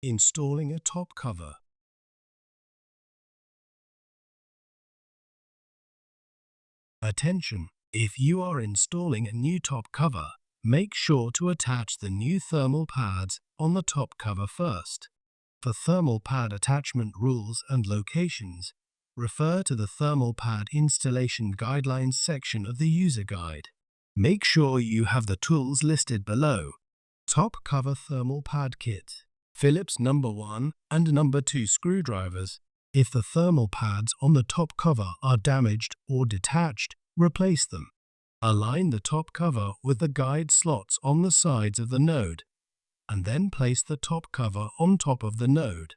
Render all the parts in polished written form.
Installing a top cover. Attention! If you are installing a new top cover, make sure to attach the new thermal pads on the top cover first. For thermal pad attachment rules and locations, refer to the Thermal Pad Installation Guidelines section of the user guide. Make sure you have the tools listed below. Top cover thermal pad kit. Phillips number 1 and number 2 screwdrivers. If the thermal pads on the top cover are damaged or detached, replace them. Align the top cover with the guide slots on the sides of the node, and then place the top cover on top of the node.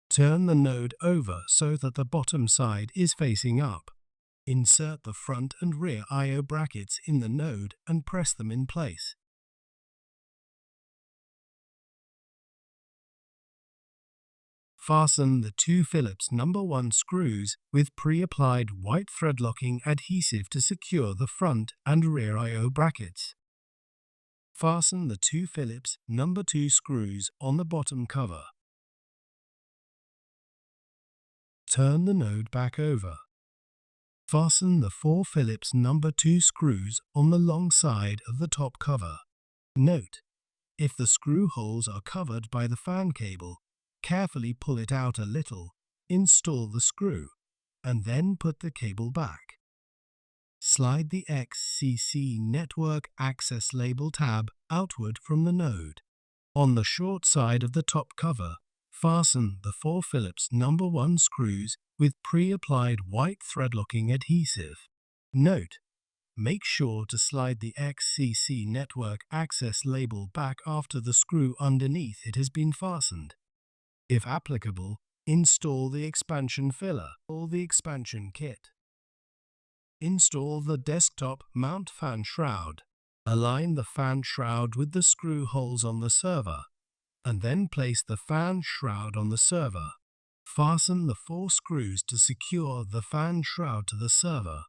Turn the node over so that the bottom side is facing up. Insert the front and rear I/O brackets in the node and press them in place. Fasten the two Phillips number 1 screws with pre-applied white thread locking adhesive to secure the front and rear I/O brackets. Fasten the two Phillips number 2 screws on the bottom cover. Turn the node back over. Fasten the 4 Phillips number 2 screws on the long side of the top cover. Note: if the screw holes are covered by the fan cable, carefully pull it out a little, install the screw, and then put the cable back. Slide the XCC Network Access Label tab outward from the node. On the short side of the top cover, fasten the 4 Phillips number 1 screws with pre-applied white thread locking adhesive. Note: make sure to slide the XCC Network Access label back after the screw underneath it has been fastened. If applicable, install the expansion filler or the expansion kit. Install the desktop mount fan shroud. Align the fan shroud with the screw holes on the server, and then place the fan shroud on the server. Fasten the 4 screws to secure the fan shroud to the server.